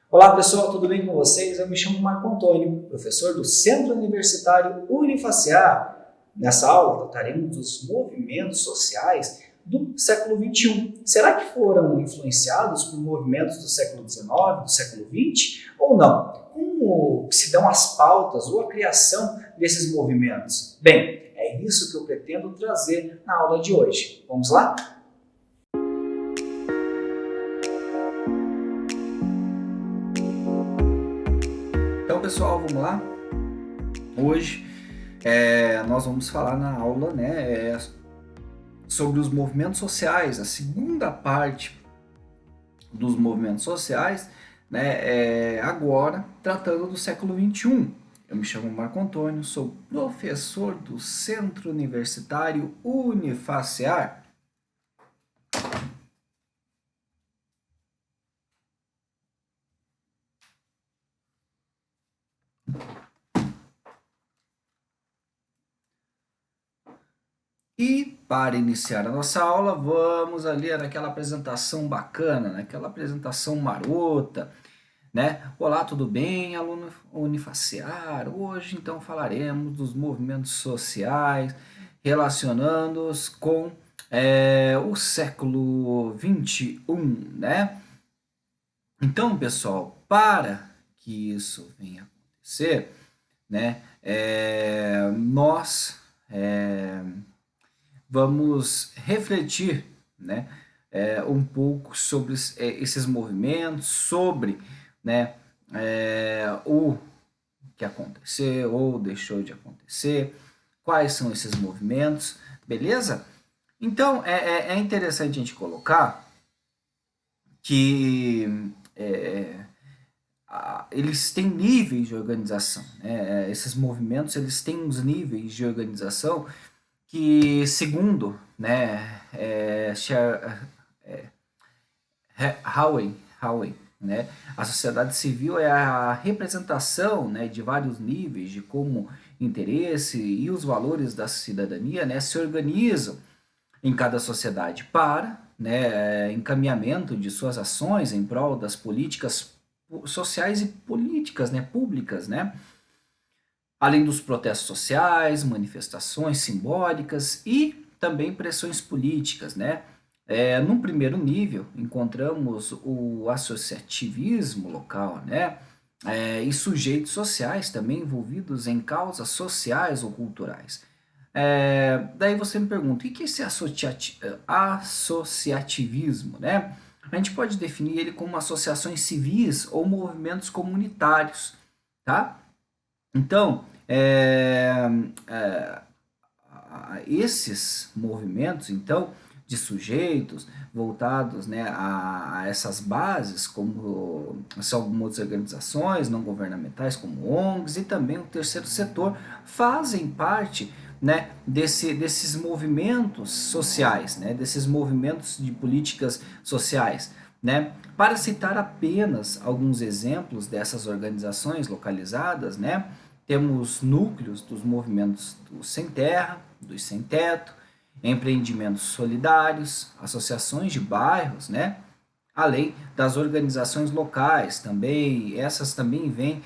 Olá pessoal, tudo bem com vocês? Eu me chamo Marco Antônio, professor do Centro Universitário Unifacear. Nessa aula trataremos dos movimentos sociais do século XXI. Será que foram influenciados por movimentos do século XIX, do século XX ou não? Como se dão as pautas ou a criação desses movimentos? Bem, é isso que eu pretendo trazer na aula de hoje. Vamos lá? Então, pessoal, vamos lá? Hoje nós vamos falar na aula sobre os movimentos sociais, a segunda parte dos movimentos sociais, agora tratando do século XXI. Eu me chamo Marco Antônio, sou professor do Centro Universitário Unifacear. E para iniciar a nossa aula, vamos ali naquela apresentação bacana, naquela apresentação marota, né? Olá, tudo bem, aluno Unifacear? Hoje, então, falaremos dos movimentos sociais, relacionando-os com o século XXI, né? Então, pessoal, para que isso venha acontecer, né, nós vamos refletir, né, um pouco sobre esses movimentos, sobre, né, o que aconteceu ou deixou de acontecer, quais são esses movimentos, beleza? Então, é interessante a gente colocar que eles têm níveis de organização, né? Esses movimentos eles têm uns níveis de organização que, segundo, né, Howey, né, a sociedade civil é a representação, né, de vários níveis de como interesse e os valores da cidadania, né, se organizam em cada sociedade para, né, encaminhamento de suas ações em prol das políticas sociais e políticas, né, públicas, né, além dos protestos sociais, manifestações simbólicas e também pressões políticas, né? Num primeiro nível, encontramos o associativismo local, né? E sujeitos sociais também envolvidos em causas sociais ou culturais. Daí você me pergunta, o que é esse associativismo, né? A gente pode definir ele como associações civis ou movimentos comunitários, tá? Então, esses movimentos, então, de sujeitos voltados, né, a essas bases, como são algumas organizações não governamentais, como ONGs e também o terceiro setor, fazem parte, né, desses movimentos sociais, né, desses movimentos de políticas sociais. Né? Para citar apenas alguns exemplos dessas organizações localizadas, né, temos núcleos dos movimentos dos sem terra, dos sem teto, empreendimentos solidários, associações de bairros, né, além das organizações locais também, essas também vêm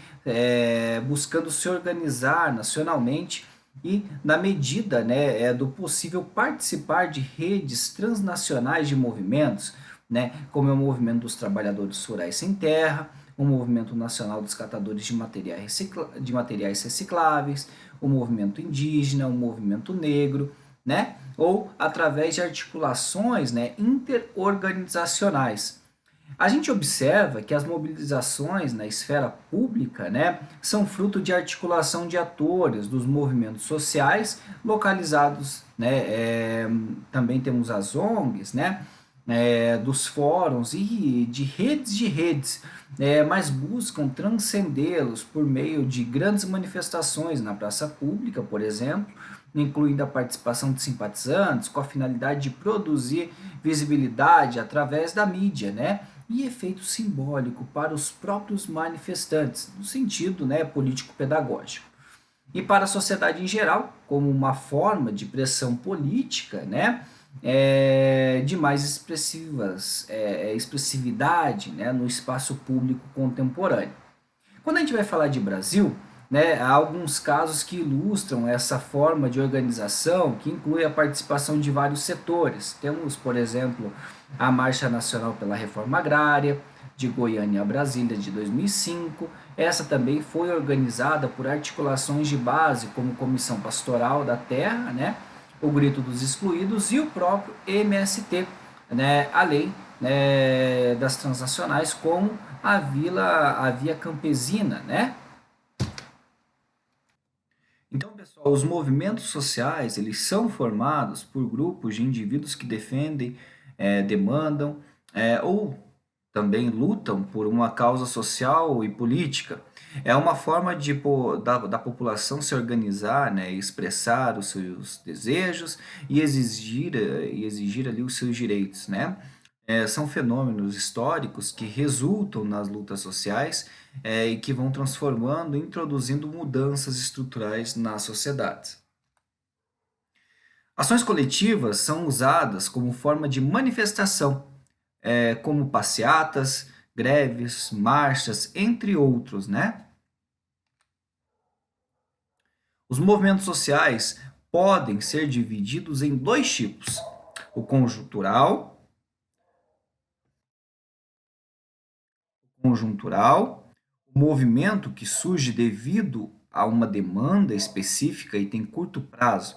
buscando se organizar nacionalmente e na medida, né, do possível participar de redes transnacionais de movimentos, né, como é o movimento dos trabalhadores rurais sem terra, o movimento nacional dos catadores de materiais recicláveis, o movimento indígena, o movimento negro, né, ou através de articulações, né, interorganizacionais. A gente observa que as mobilizações na esfera pública, né, são fruto de articulação de atores dos movimentos sociais localizados, né, também temos as ONGs, né, dos fóruns e de redes, mas buscam transcendê-los por meio de grandes manifestações na praça pública, por exemplo, incluindo a participação de simpatizantes, com a finalidade de produzir visibilidade através da mídia, né? E efeito simbólico para os próprios manifestantes, no sentido, né, político-pedagógico. E para a sociedade em geral, como uma forma de pressão política, né, de mais expressividade, né, no espaço público contemporâneo. Quando a gente vai falar de Brasil, né, há alguns casos que ilustram essa forma de organização que inclui a participação de vários setores. Temos, por exemplo, a Marcha Nacional pela Reforma Agrária, de Goiânia a Brasília, de 2005. Essa também foi organizada por articulações de base, como Comissão Pastoral da Terra, né, o Grito dos Excluídos e o próprio MST, né, além, né, das transnacionais como a Via Campesina, né? Então, pessoal, os movimentos sociais, eles são formados por grupos de indivíduos que defendem, demandam, ou também lutam por uma causa social e política. É uma forma da população se organizar, né, expressar os seus desejos e exigir ali os seus direitos, né? São fenômenos históricos que resultam nas lutas sociais, e que vão transformando, introduzindo mudanças estruturais nas sociedades. Ações coletivas são usadas como forma de manifestação, como passeatas, greves, marchas, entre outros, né? Os movimentos sociais podem ser divididos em dois tipos: o conjuntural, o movimento que surge devido a uma demanda específica e tem curto prazo,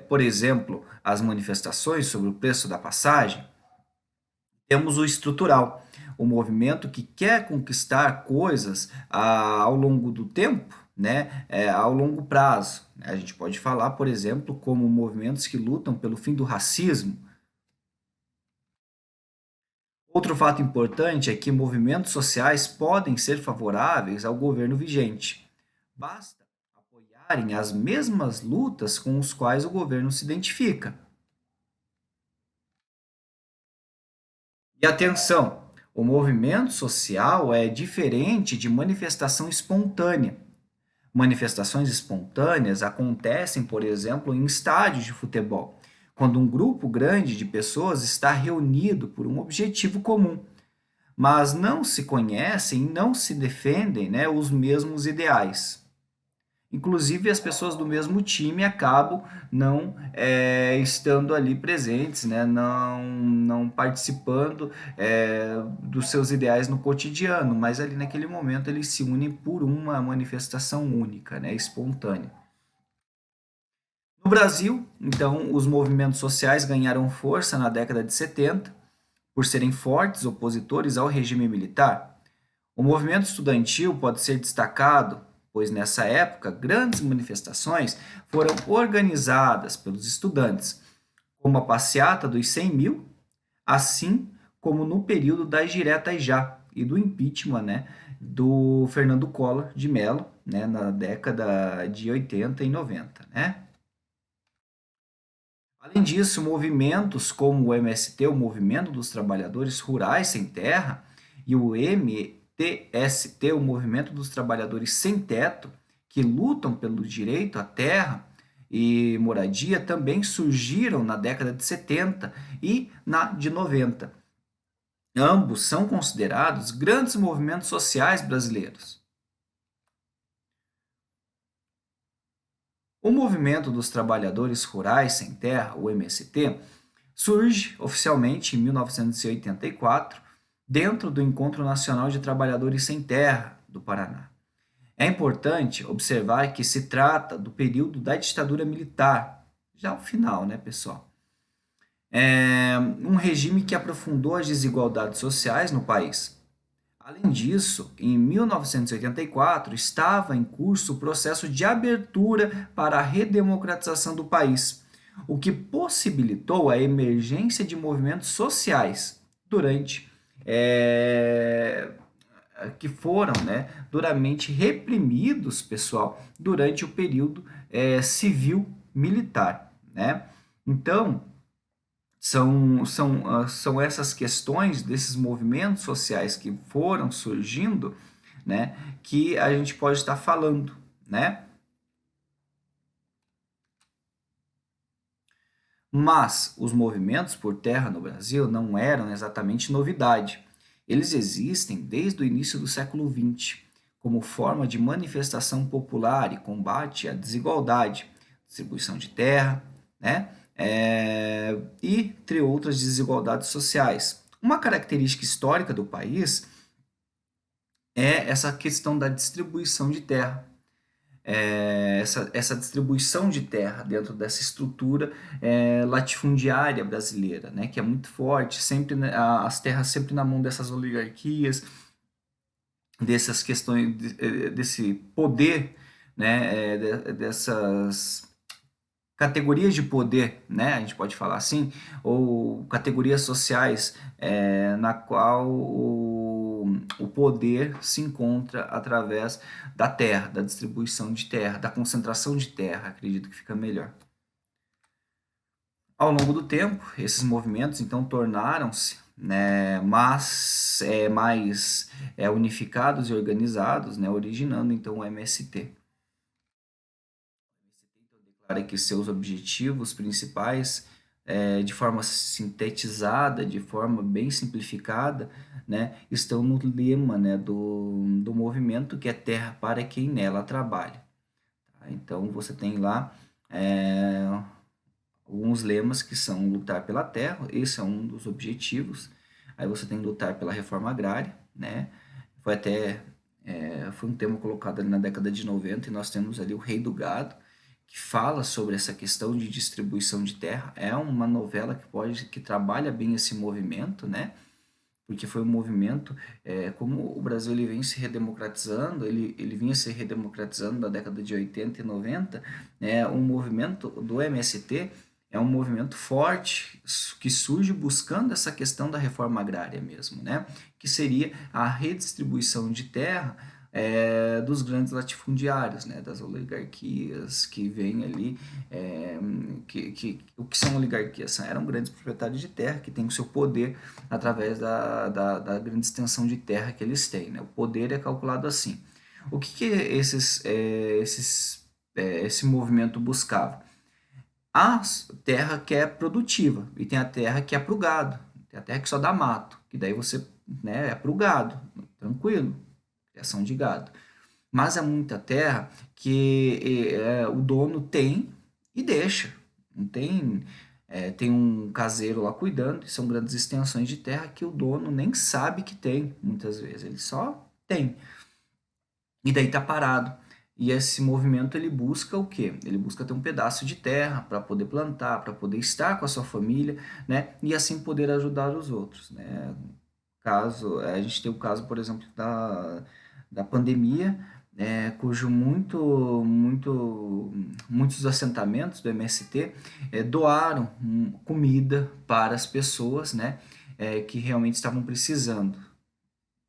por exemplo, as manifestações sobre o preço da passagem. Temos o estrutural, o movimento que quer conquistar coisas ao longo do tempo, né, ao longo prazo. A gente pode falar, por exemplo, como movimentos que lutam pelo fim do racismo. Outro fato importante é que movimentos sociais podem ser favoráveis ao governo vigente. Basta apoiarem as mesmas lutas com as quais o governo se identifica. E atenção, o movimento social é diferente de manifestação espontânea. Manifestações espontâneas acontecem, por exemplo, em estádios de futebol, quando um grupo grande de pessoas está reunido por um objetivo comum, mas não se conhecem e não se defendem, né, os mesmos ideais. Inclusive, as pessoas do mesmo time acabam não estando ali presentes, né? Não participando dos seus ideais no cotidiano, mas ali naquele momento eles se unem por uma manifestação única, né? Espontânea. No Brasil, então, os movimentos sociais ganharam força na década de 70 por serem fortes opositores ao regime militar. O movimento estudantil pode ser destacado, pois nessa época grandes manifestações foram organizadas pelos estudantes, como a Passeata dos 100 mil, assim como no período das diretas já e do impeachment, né, do Fernando Collor de Mello, né, na década de 80 e 90, né? Além disso, movimentos como o MST, o Movimento dos Trabalhadores Rurais Sem Terra, e o MTST, o Movimento dos Trabalhadores Sem Teto, que lutam pelo direito à terra e moradia, também surgiram na década de 70 e na de 90. Ambos são considerados grandes movimentos sociais brasileiros. O Movimento dos Trabalhadores Rurais Sem Terra, o MST, surge oficialmente em 1984, dentro do Encontro Nacional de Trabalhadores Sem Terra do Paraná. É importante observar que se trata do período da ditadura militar, já o final, né, pessoal? Um regime que aprofundou as desigualdades sociais no país. Além disso, em 1984 estava em curso o processo de abertura para a redemocratização do país, o que possibilitou a emergência de movimentos sociais durante que foram, né, duramente reprimidos, pessoal, durante o período civil militar, né? Então, são essas questões desses movimentos sociais que foram surgindo, né, que a gente pode estar falando, né? Mas os movimentos por terra no Brasil não eram exatamente novidade. Eles existem desde o início do século XX, como forma de manifestação popular e combate à desigualdade, distribuição de terra, né? E entre outras desigualdades sociais. Uma característica histórica do país é essa questão da distribuição de terra. Essa distribuição de terra dentro dessa estrutura latifundiária brasileira, né, que é muito forte, sempre né, as terras sempre na mão dessas oligarquias, dessas questões, desse poder, né, dessas categorias de poder, né, a gente pode falar assim, ou categorias sociais na qual o poder se encontra através da terra, da distribuição de terra, da concentração de terra, acredito que fica melhor. Ao longo do tempo, esses movimentos então tornaram-se né, mais unificados e organizados, né, originando então o MST. Declara que seus objetivos principais, de forma sintetizada, de forma bem simplificada, né, estão no lema né, do movimento, que é terra para quem nela trabalha. Tá? Então, você tem lá alguns lemas que são lutar pela terra, esse é um dos objetivos. Aí você tem lutar pela reforma agrária, né? Foi até foi um tema colocado ali na década de 90 e nós temos ali o Rei do Gado, que fala sobre essa questão de distribuição de terra. É uma novela que trabalha bem esse movimento, né? Porque foi um movimento, como o Brasil ele vem se redemocratizando, ele vinha se redemocratizando da década de 80 e 90, um movimento do MST é um movimento forte que surge buscando essa questão da reforma agrária mesmo, né? Que seria a redistribuição de terra dos grandes latifundiários, né? Das oligarquias que vêm ali, o que são oligarquias? Eram grandes proprietários de terra que têm o seu poder através da grande extensão de terra que eles têm, né? O poder é calculado assim. O que esse movimento buscava? A terra que é produtiva e tem a terra que é para o gado, tem a terra que só dá mato, que daí você né, é para o gado, tranquilo, criação de gado. Mas é muita terra que o dono tem e deixa. Não tem, tem um caseiro lá cuidando, e são grandes extensões de terra que o dono nem sabe que tem, muitas vezes, ele só tem. E daí tá parado. E esse movimento ele busca o quê? Ele busca ter um pedaço de terra para poder plantar, para poder estar com a sua família, né? E assim poder ajudar os outros, né? Caso a gente tem o caso, por exemplo, da pandemia, cujo muitos assentamentos do MST doaram comida para as pessoas, né? Que realmente estavam precisando.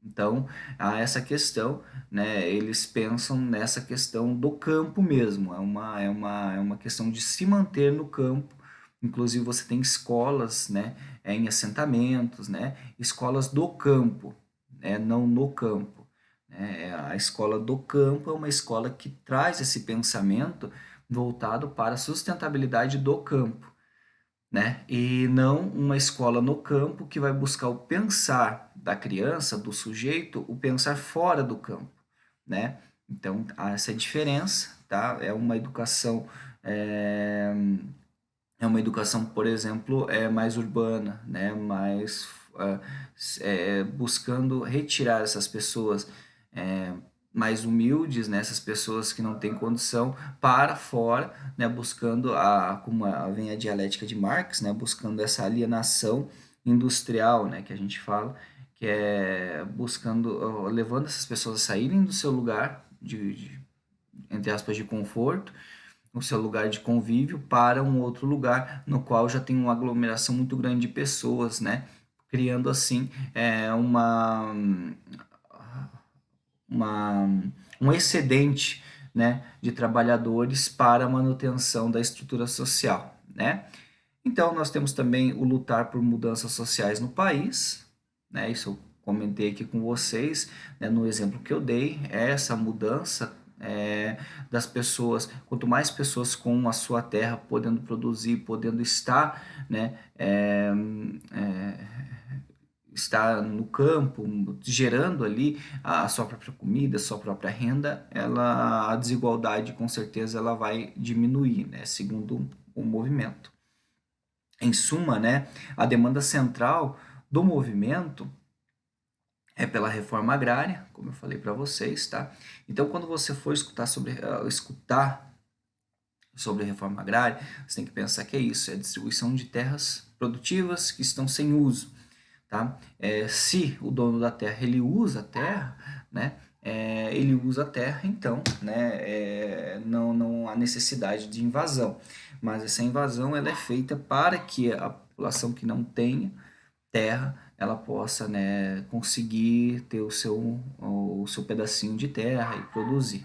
Então, há essa questão, né? Eles pensam nessa questão do campo mesmo. É uma questão de se manter no campo. Inclusive, você tem escolas, né? Em assentamentos, né? Escolas do campo, né? Não no campo. Né? A escola do campo é uma escola que traz esse pensamento voltado para a sustentabilidade do campo, né? E não uma escola no campo que vai buscar o pensar da criança, do sujeito, o pensar fora do campo, né? Então, há essa diferença, tá? É uma educação, por exemplo, mais urbana, né? Mais buscando retirar essas pessoas é, mais humildes, né? Essas pessoas que não têm condição para fora, né? Buscando vem a dialética de Marx, né? Buscando essa alienação industrial, né? Que a gente fala, que é buscando, levando essas pessoas a saírem do seu lugar entre aspas, de conforto, o seu lugar de convívio para um outro lugar no qual já tem uma aglomeração muito grande de pessoas, né? Criando assim uma, um excedente, né, de trabalhadores para a manutenção da estrutura social, né? Então nós temos também o lutar por mudanças sociais no país, né? Isso eu comentei aqui com vocês, né, no exemplo que eu dei, essa mudança das pessoas. Quanto mais pessoas com a sua terra podendo produzir, podendo estar, né, estar no campo, gerando ali a sua própria comida, a sua própria renda, a desigualdade com certeza ela vai diminuir, né, segundo o movimento. Em suma, né, a demanda central do movimento é pela reforma agrária, como eu falei para vocês, tá? Então, quando você for escutar sobre reforma agrária, você tem que pensar que é isso, é a distribuição de terras produtivas que estão sem uso, tá? Se o dono da terra ele usa a terra, né? Ele usa a terra, então, né? Não há necessidade de invasão, mas essa invasão ela é feita para que a população que não tenha terra ela possa, né, conseguir ter o seu pedacinho de terra e produzir.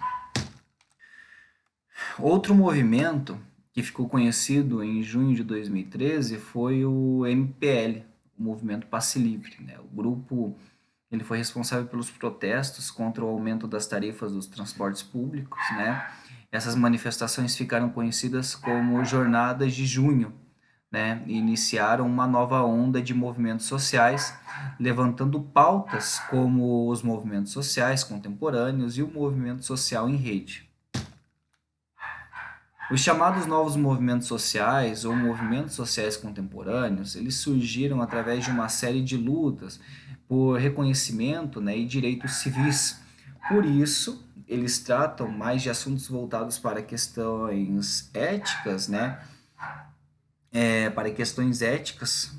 Outro movimento que ficou conhecido em junho de 2013 foi o MPL, o Movimento Passe Livre, né? O grupo ele foi responsável pelos protestos contra o aumento das tarifas dos transportes públicos, né? Essas manifestações ficaram conhecidas como Jornadas de Junho, né? E iniciaram uma nova onda de movimentos sociais, levantando pautas como os movimentos sociais contemporâneos e o movimento social em rede. Os chamados novos movimentos sociais ou movimentos sociais contemporâneos, eles surgiram através de uma série de lutas por reconhecimento, né, e direitos civis. Por isso, eles tratam mais de assuntos voltados para questões éticas, né, para questões éticas,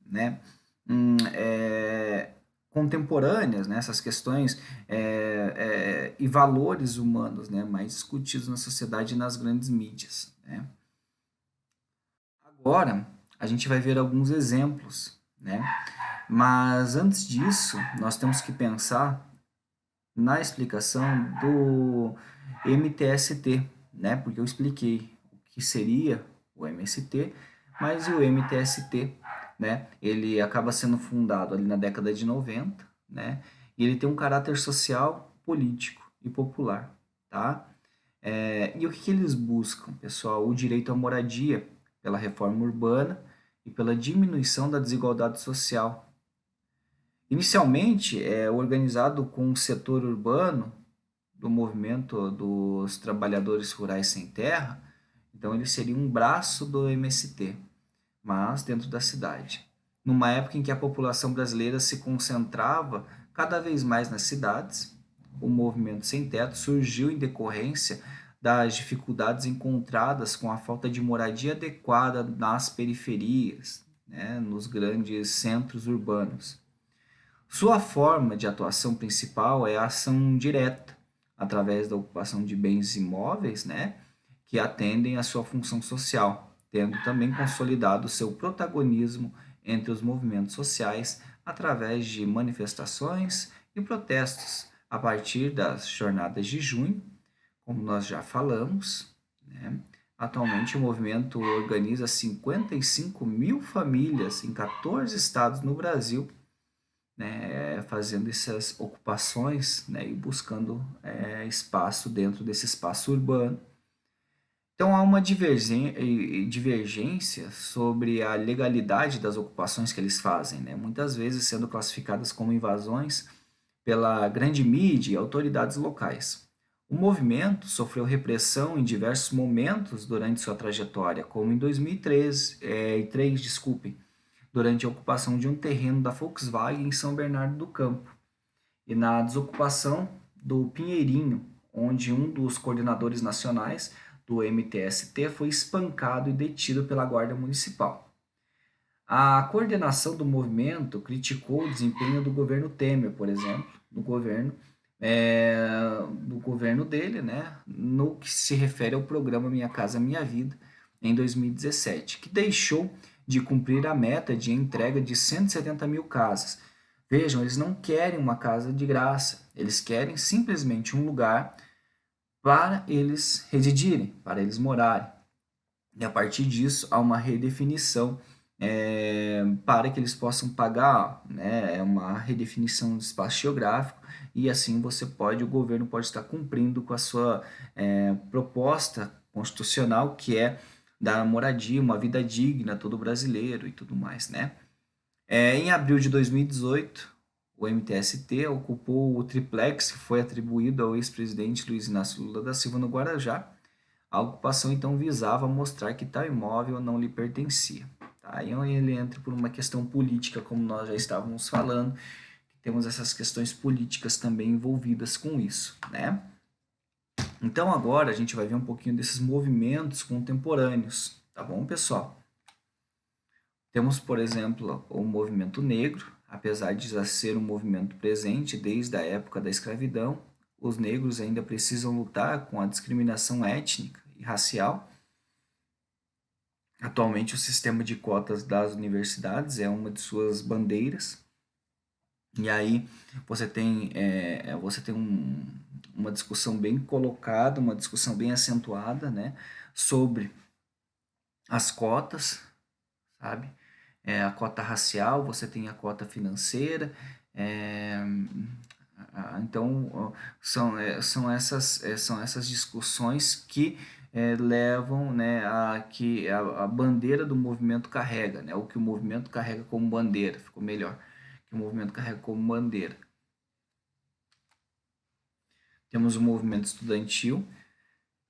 né, contemporâneas, né, essas questões e valores humanos, né, mais discutidos na sociedade e nas grandes mídias, né. Agora, a gente vai ver alguns exemplos, né, mas antes disso, nós temos que pensar na explicação do MTST, né, porque eu expliquei o que seria o MST, mas o MTST, né, ele acaba sendo fundado ali na década de 90, né, e ele tem um caráter social, político e popular, tá? E o que eles buscam, pessoal? O direito à moradia pela reforma urbana e pela diminuição da desigualdade social. Inicialmente, é organizado com o setor urbano do movimento dos trabalhadores rurais sem terra, então ele seria um braço do MST, mas dentro da cidade. Numa época em que a população brasileira se concentrava cada vez mais nas cidades, o movimento sem teto surgiu em decorrência das dificuldades encontradas com a falta de moradia adequada nas periferias, né, nos grandes centros urbanos. Sua forma de atuação principal é a ação direta, através da ocupação de bens imóveis, né, que atendem à sua função social, tendo também consolidado seu protagonismo entre os movimentos sociais através de manifestações e protestos a partir das jornadas de junho, como nós já falamos, né? Atualmente o movimento organiza 55 mil famílias em 14 estados no Brasil, né, fazendo essas ocupações, né, e buscando espaço dentro desse espaço urbano. Então há uma divergência sobre a legalidade das ocupações que eles fazem, né, muitas vezes sendo classificadas como invasões pela grande mídia e autoridades locais. O movimento sofreu repressão em diversos momentos durante sua trajetória, como em 2003, desculpem, durante a ocupação de um terreno da Volkswagen em São Bernardo do Campo, e na desocupação do Pinheirinho, onde um dos coordenadores nacionais do MTST foi espancado e detido pela Guarda Municipal. A coordenação do movimento criticou o desempenho do governo Temer, por exemplo, do governo dele, né, no que se refere ao programa Minha Casa Minha Vida, em 2017, que deixou de cumprir a meta de entrega de 170 mil casas. Vejam, eles não querem uma casa de graça, eles querem simplesmente um lugar para eles residirem, para eles morarem. E a partir disso, há uma redefinição para que eles possam pagar, né, é uma redefinição do espaço geográfico e assim o governo pode estar cumprindo com a sua proposta constitucional, que é dar moradia, uma vida digna a todo brasileiro e tudo mais, né? Em abril de 2018, o MTST ocupou o triplex que foi atribuído ao ex-presidente Luiz Inácio Lula da Silva no Guarujá. A ocupação então visava mostrar que tal imóvel não lhe pertencia. Tá? Aí ele entra por uma questão política, como nós já estávamos falando, temos essas questões políticas também envolvidas com isso, né? Então agora a gente vai ver um pouquinho desses movimentos contemporâneos, tá bom, pessoal? Temos, por exemplo, o movimento negro, apesar de já ser um movimento presente desde a época da escravidão, os negros ainda precisam lutar com a discriminação étnica e racial. Atualmente, o sistema de cotas das universidades é uma de suas bandeiras. E aí você tem uma discussão bem colocada, uma discussão bem acentuada, né, sobre as cotas, sabe? A cota racial, você tem a cota financeira, é, então são essas discussões que levam, né, a que a bandeira do movimento carrega, né, o que o movimento carrega como bandeira, ficou melhor, que o movimento carrega como bandeira. Temos o movimento estudantil.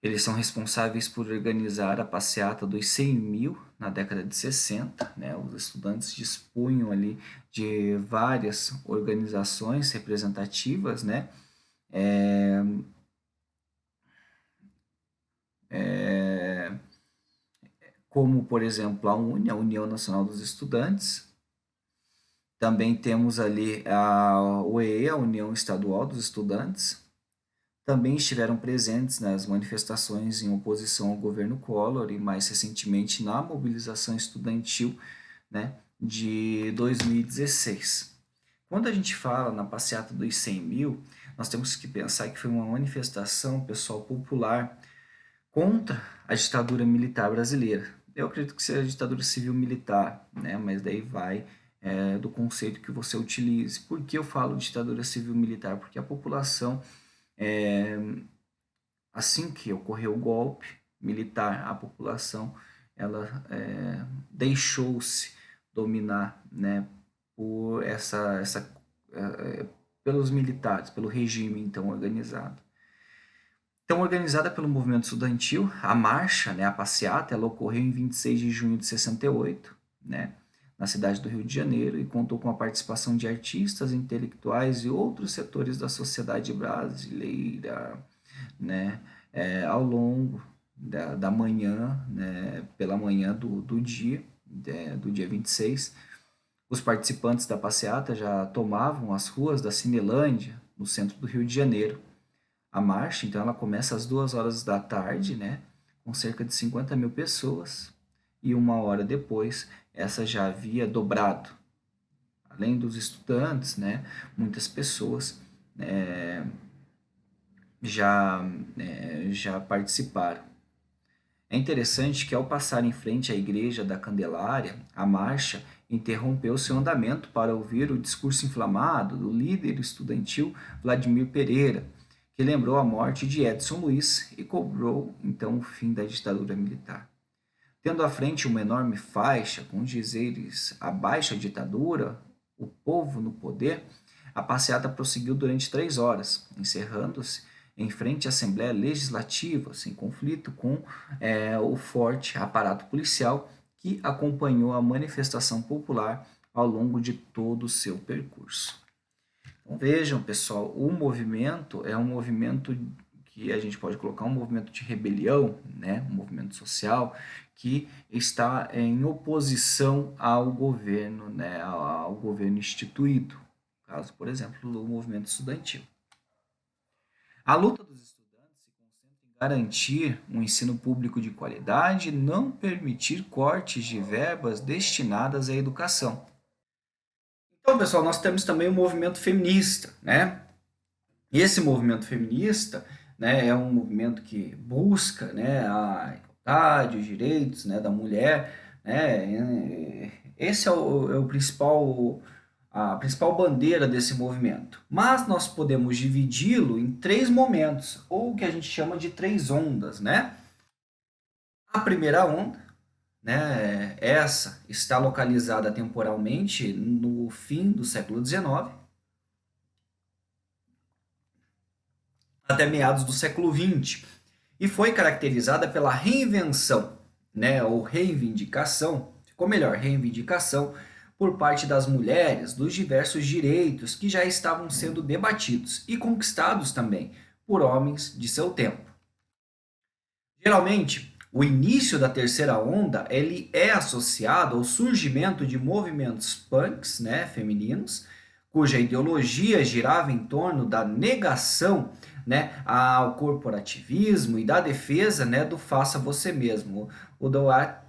Eles são responsáveis por organizar a passeata dos 100 mil na década de 60. Né? Os estudantes dispunham ali de várias organizações representativas, né? Como, por exemplo, a UNE, a União Nacional dos Estudantes. Também temos ali a UEE, a União Estadual dos Estudantes. Também estiveram presentes nas manifestações em oposição ao governo Collor e mais recentemente na mobilização estudantil, né, de 2016. Quando a gente fala na passeata dos 100 mil, nós temos que pensar que foi uma manifestação, pessoal, popular contra a ditadura militar brasileira. Eu acredito que seja a ditadura civil-militar, né, mas daí vai do conceito que você utilize. Por que eu falo ditadura civil-militar? Porque a população assim que ocorreu o golpe militar, a população ela deixou-se dominar, né, por pelos militares, pelo regime então organizado. Então, organizada pelo movimento estudantil, a marcha, né, a passeata, ela ocorreu em 26 de junho de 68, né, na cidade do Rio de Janeiro, e contou com a participação de artistas, intelectuais e outros setores da sociedade brasileira, né, ao longo da manhã, né, pela manhã do dia 26. Os participantes da passeata já tomavam as ruas da Cinelândia, no centro do Rio de Janeiro. A marcha, então, ela começa às 2 horas da tarde, né, com cerca de 50 mil pessoas, e uma hora depois, essa já havia dobrado. Além dos estudantes, né, muitas pessoas já participaram. É interessante que, ao passar em frente à Igreja da Candelária, a marcha interrompeu seu andamento para ouvir o discurso inflamado do líder estudantil Vladimir Pereira, que lembrou a morte de Edson Luiz e cobrou então o fim da ditadura militar. Tendo à frente uma enorme faixa com dizeres "Abaixo a ditadura, o povo no poder", a passeata prosseguiu durante 3 horas, encerrando-se em frente à Assembleia Legislativa, sem conflito com o forte aparato policial que acompanhou a manifestação popular ao longo de todo o seu percurso. Então, vejam, pessoal, o movimento é um movimento que a gente pode colocar um movimento de rebelião, né, um movimento social que está em oposição ao governo, né, ao governo instituído, caso, por exemplo, do movimento estudantil. A luta dos estudantes se concentra em garantir um ensino público de qualidade e não permitir cortes de verbas destinadas à educação. Então, pessoal, nós temos também o movimento feminista, né? E esse movimento feminista, né, é um movimento que busca, né, a igualdade, os direitos, né, da mulher, né, Esse é o principal, a principal bandeira desse movimento. Mas nós podemos dividi-lo em três momentos, ou o que a gente chama de três ondas, né? A primeira onda, né, essa está localizada temporalmente no fim do século XIX até meados do século XX e foi caracterizada pela reinvenção, né, ou reivindicação, ficou melhor, reivindicação por parte das mulheres dos diversos direitos que já estavam sendo debatidos e conquistados também por homens de seu tempo. Geralmente, o início da terceira onda ele é associado ao surgimento de movimentos punks, né, femininos, cuja ideologia girava em torno da negação, né, ao corporativismo e da defesa, né, do faça você mesmo, o do it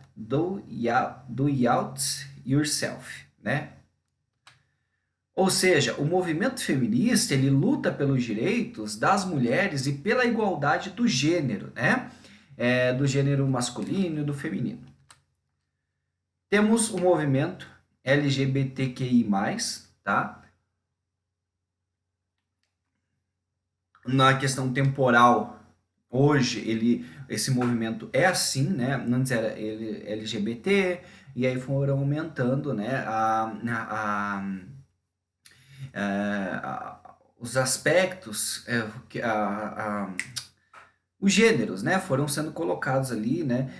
yourself, né? Ou seja, o movimento feminista ele luta pelos direitos das mulheres e pela igualdade do gênero, né? Do gênero masculino e do feminino. Temos o movimento LGBTQI+, tá? Na questão temporal, hoje esse movimento é assim, né? Antes era ele LGBT e aí foram aumentando, né? Os aspectos, os gêneros, né, foram sendo colocados ali, né,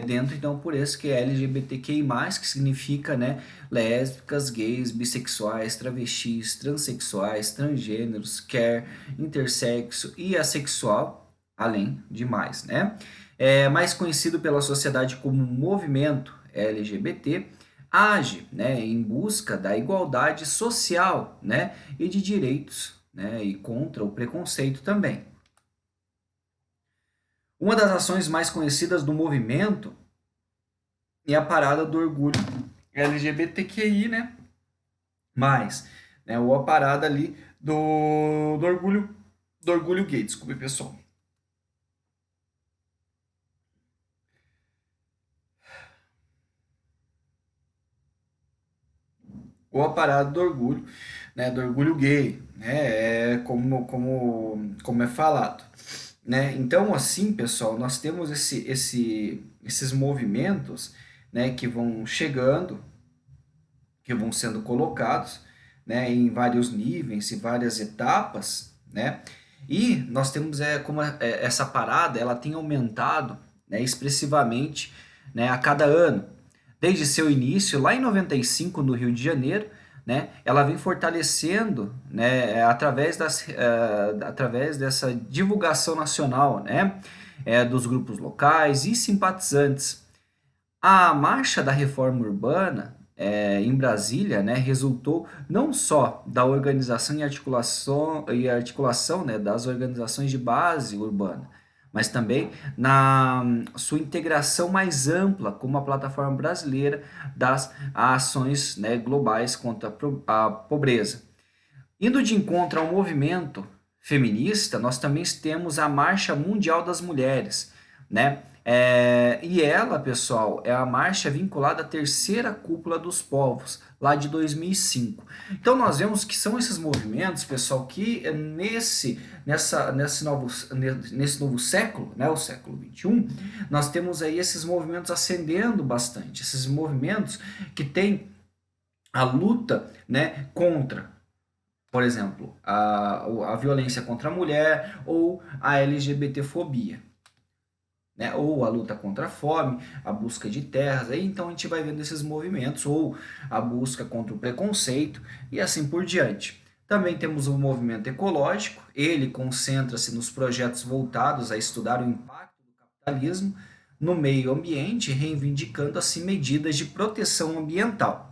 dentro, então, por isso que é LGBTQI+, que significa, né, lésbicas, gays, bissexuais, travestis, transexuais, transgêneros, queer, intersexo e assexual, além de mais, né. É mais conhecido pela sociedade como movimento LGBT, age, né, em busca da igualdade social, né, e de direitos, né, e contra o preconceito também. Uma das ações mais conhecidas do movimento é a parada do orgulho LGBTQI, né? Mais, né? Ou a parada ali do orgulho gay, desculpe, pessoal. Ou a parada do orgulho, né? Do orgulho gay, né? Como é falado, né? Então, assim, pessoal, nós temos esses movimentos, né? Que vão chegando, que vão sendo colocados, né, em vários níveis e várias etapas, né? E nós temos essa parada, ela tem aumentado, né, expressivamente, né, a cada ano. Desde seu início, lá em 95, no Rio de Janeiro, né, ela vem fortalecendo, né, através dessa divulgação nacional, né, dos grupos locais e simpatizantes. A Marcha da Reforma Urbana em Brasília, né, resultou não só da organização e articulação, né, das organizações de base urbana, mas também na sua integração mais ampla como a plataforma brasileira das ações, né, globais contra a pobreza. Indo de encontro ao movimento feminista, nós também temos a Marcha Mundial das Mulheres, né? E ela, pessoal, é a marcha vinculada à Terceira Cúpula dos Povos, lá de 2005. Então nós vemos que são esses movimentos, pessoal, que nesse novo século, né, o século XXI, nós temos aí esses movimentos ascendendo bastante, esses movimentos que têm a luta, né, contra, por exemplo, a violência contra a mulher ou a LGBTfobia, né? Ou a luta contra a fome, a busca de terras, aí então a gente vai vendo esses movimentos, ou a busca contra o preconceito e assim por diante. Também temos o movimento ecológico, ele concentra-se nos projetos voltados a estudar o impacto do capitalismo no meio ambiente, reivindicando assim medidas de proteção ambiental.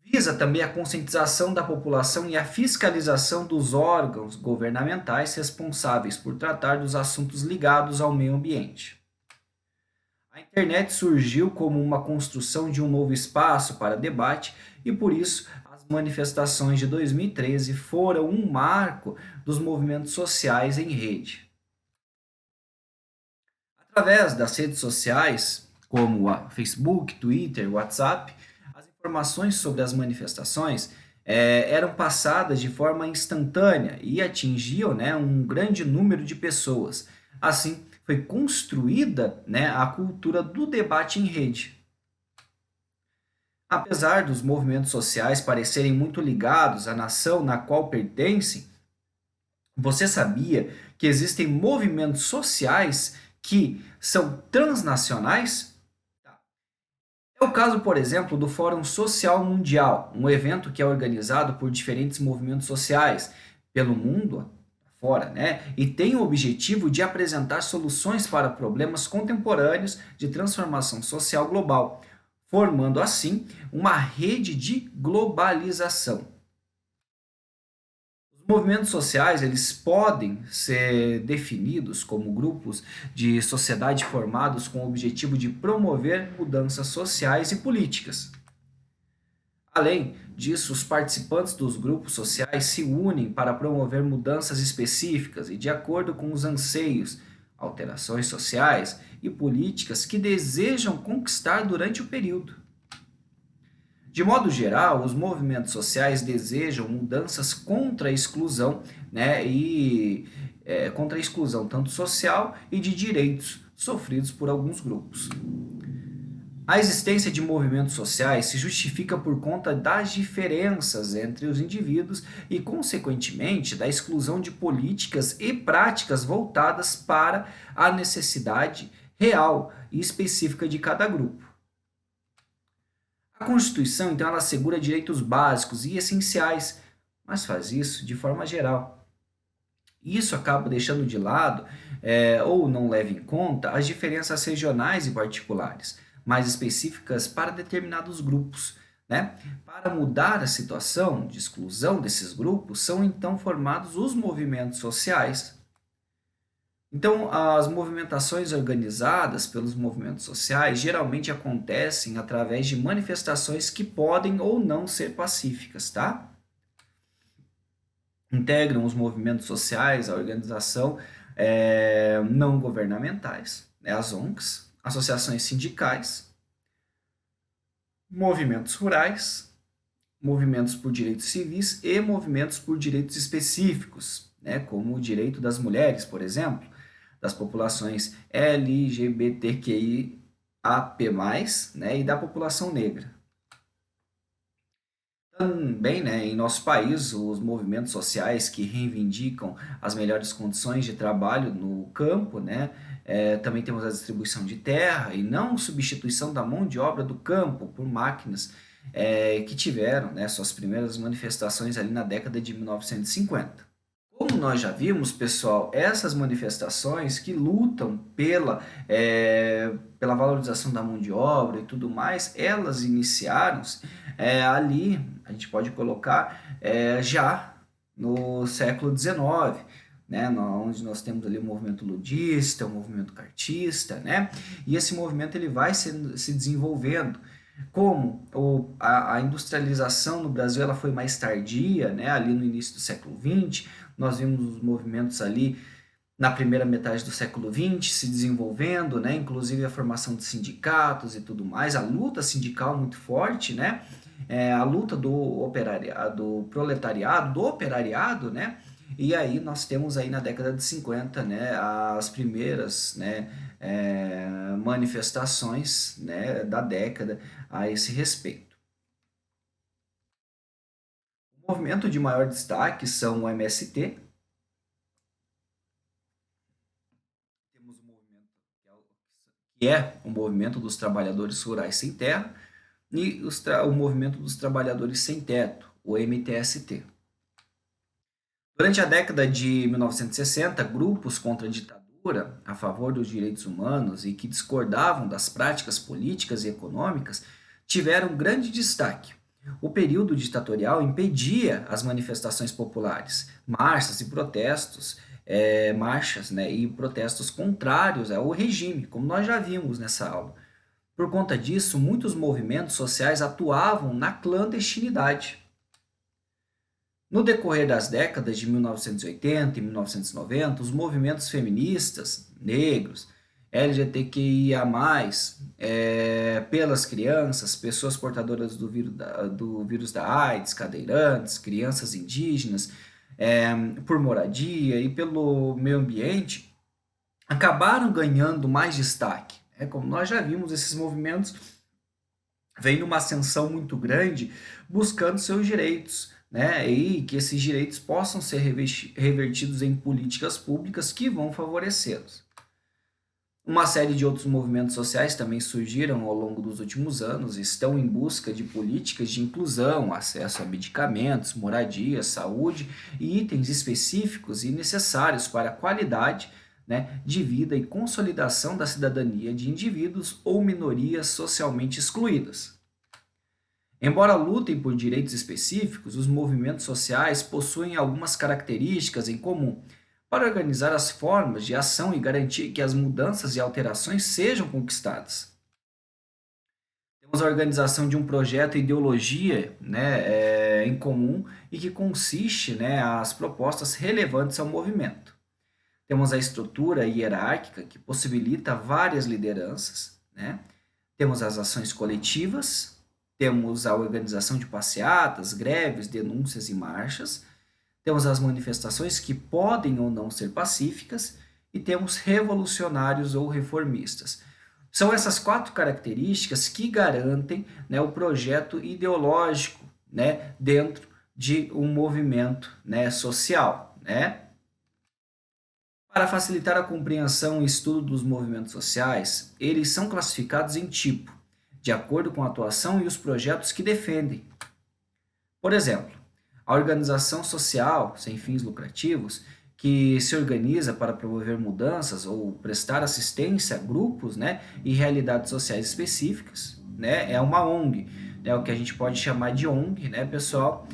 Visa também a conscientização da população e a fiscalização dos órgãos governamentais responsáveis por tratar dos assuntos ligados ao meio ambiente. A internet surgiu como uma construção de um novo espaço para debate e, por isso, as manifestações de 2013 foram um marco dos movimentos sociais em rede. Através das redes sociais, como a Facebook, Twitter, WhatsApp, as informações sobre as manifestações eram passadas de forma instantânea e atingiam, né, um grande número de pessoas. Assim, foi construída, né, a cultura do debate em rede. Apesar dos movimentos sociais parecerem muito ligados à nação na qual pertencem, você sabia que existem movimentos sociais que são transnacionais? É o caso, por exemplo, do Fórum Social Mundial, um evento que é organizado por diferentes movimentos sociais pelo mundo fora, né? E tem o objetivo de apresentar soluções para problemas contemporâneos de transformação social global, formando assim uma rede de globalização. Os movimentos sociais, eles podem ser definidos como grupos de sociedade formados com o objetivo de promover mudanças sociais e políticas. Além disso, os participantes dos grupos sociais se unem para promover mudanças específicas e de acordo com os anseios, alterações sociais e políticas que desejam conquistar durante o período. De modo geral, os movimentos sociais desejam mudanças contra a exclusão, né, contra a exclusão tanto social e de direitos sofridos por alguns grupos. A existência de movimentos sociais se justifica por conta das diferenças entre os indivíduos e, consequentemente, da exclusão de políticas e práticas voltadas para a necessidade real e específica de cada grupo. A Constituição, então, ela assegura direitos básicos e essenciais, mas faz isso de forma geral. Isso acaba deixando de lado, ou não leva em conta, as diferenças regionais e particulares, mais específicas para determinados grupos. Né? Para mudar a situação de exclusão desses grupos, são então formados os movimentos sociais. Então, as movimentações organizadas pelos movimentos sociais geralmente acontecem através de manifestações que podem ou não ser pacíficas, tá? Integram os movimentos sociais, a organização não governamentais, né, as ONGs, associações sindicais, movimentos rurais, movimentos por direitos civis e movimentos por direitos específicos, né, como o direito das mulheres, por exemplo, das populações LGBTQIAP+, né, e da população negra. Também, né, em nosso país, os movimentos sociais que reivindicam as melhores condições de trabalho no campo, né, também temos a distribuição de terra e não substituição da mão de obra do campo por máquinas que tiveram, né, suas primeiras manifestações ali na década de 1950. Como nós já vimos, pessoal, essas manifestações que lutam pela valorização da mão de obra e tudo mais, elas iniciaram-se ali, a gente pode colocar já no século XIX, né, onde nós temos ali o movimento ludista, o movimento cartista, né, e esse movimento ele vai se desenvolvendo. Como a industrialização no Brasil ela foi mais tardia, né, ali no início do século XX, nós vimos os movimentos ali na primeira metade do século XX se desenvolvendo, né, inclusive a formação de sindicatos e tudo mais, a luta sindical muito forte, né, a luta do proletariado, do operariado, né, e aí nós temos aí na década de 50, né, as primeiras, né, manifestações, né, da década a esse respeito. O movimento de maior destaque são o MST, temos o movimento que é o movimento dos trabalhadores rurais sem terra e o movimento dos trabalhadores sem teto, o MTST. Durante a década de 1960, grupos contra a ditadura, a favor dos direitos humanos e que discordavam das práticas políticas e econômicas, tiveram grande destaque. O período ditatorial impedia as manifestações populares, marchas e protestos, marchas, né, e protestos contrários ao regime, como nós já vimos nessa aula. Por conta disso, muitos movimentos sociais atuavam na clandestinidade. No decorrer das décadas de 1980 e 1990, os movimentos feministas, negros LGBTQIA+, pelas crianças, pessoas portadoras do vírus da AIDS, cadeirantes, crianças indígenas, por moradia e pelo meio ambiente, acabaram ganhando mais destaque. Como nós já vimos, esses movimentos vêm numa ascensão muito grande buscando seus direitos, né? E que esses direitos possam ser revertidos em políticas públicas que vão favorecê-los. Uma série de outros movimentos sociais também surgiram ao longo dos últimos anos e estão em busca de políticas de inclusão, acesso a medicamentos, moradia, saúde e itens específicos e necessários para a qualidade, né, de vida e consolidação da cidadania de indivíduos ou minorias socialmente excluídas. Embora lutem por direitos específicos, os movimentos sociais possuem algumas características em comum para organizar as formas de ação e garantir que as mudanças e alterações sejam conquistadas. Temos a organização de um projeto e ideologia, né, em comum e que consiste, né, as propostas relevantes ao movimento. Temos a estrutura hierárquica que possibilita várias lideranças, né? Temos as ações coletivas, temos a organização de passeatas, greves, denúncias e marchas, temos as manifestações que podem ou não ser pacíficas e temos revolucionários ou reformistas. São essas quatro características que garantem, né, o projeto ideológico, né, dentro de um movimento, né, social, né? Para facilitar a compreensão e estudo dos movimentos sociais, eles são classificados em tipo, de acordo com a atuação e os projetos que defendem. Por exemplo, a organização social sem fins lucrativos, que se organiza para promover mudanças ou prestar assistência a grupos, né, e realidades sociais específicas, né, é uma ONG, né, o que a gente pode chamar de ONG, né, pessoal.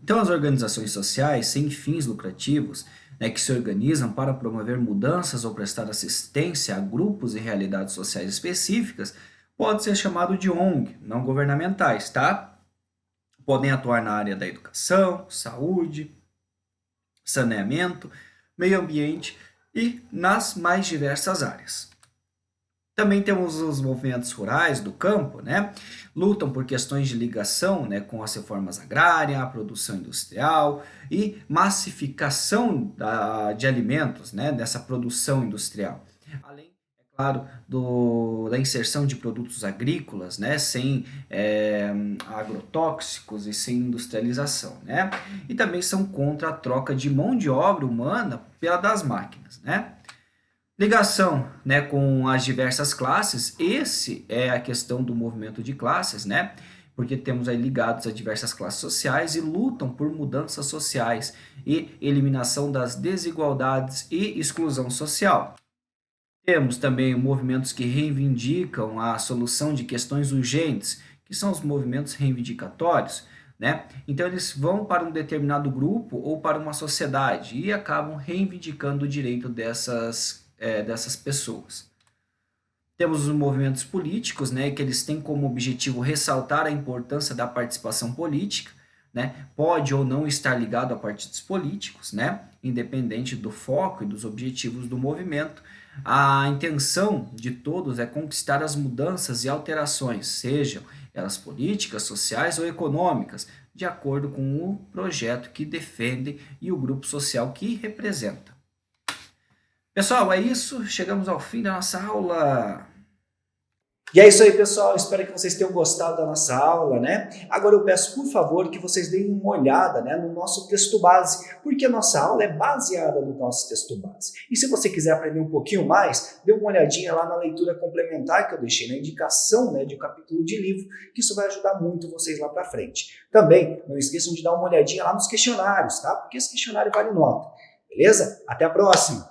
Então, as organizações sociais sem fins lucrativos, né, que se organizam para promover mudanças ou prestar assistência a grupos e realidades sociais específicas, pode ser chamado de ONG, não governamentais, tá? Podem atuar na área da educação, saúde, saneamento, meio ambiente e nas mais diversas áreas. Também temos os movimentos rurais do campo, né? Lutam por questões de ligação, né, com as reformas agrárias, a produção industrial e massificação de alimentos, né, dessa produção industrial. Além, é claro, da inserção de produtos agrícolas, né, sem agrotóxicos e sem industrialização, né? E também são contra a troca de mão de obra humana pela das máquinas, né? Ligação, né, com as diversas classes, esse é a questão do movimento de classes, né? Porque temos aí ligados a diversas classes sociais e lutam por mudanças sociais e eliminação das desigualdades e exclusão social. Temos também movimentos que reivindicam a solução de questões urgentes, que são os movimentos reivindicatórios, né? Então eles vão para um determinado grupo ou para uma sociedade e acabam reivindicando o direito dessas pessoas. Temos os movimentos políticos, né, que eles têm como objetivo ressaltar a importância da participação política, né, pode ou não estar ligado a partidos políticos, né, independente do foco e dos objetivos do movimento. A intenção de todos é conquistar as mudanças e alterações, sejam elas políticas, sociais ou econômicas, de acordo com o projeto que defende e o grupo social que representa. Pessoal, é isso. Chegamos ao fim da nossa aula. E é isso aí, pessoal. Espero que vocês tenham gostado da nossa aula, né? Agora eu peço, por favor, que vocês deem uma olhada, né, no nosso texto base, porque a nossa aula é baseada no nosso texto base. E se você quiser aprender um pouquinho mais, dê uma olhadinha lá na leitura complementar que eu deixei na indicação, né, de um capítulo de livro, que isso vai ajudar muito vocês lá para frente. Também, não esqueçam de dar uma olhadinha lá nos questionários, tá? Porque esse questionário vale nota. Beleza? Até a próxima!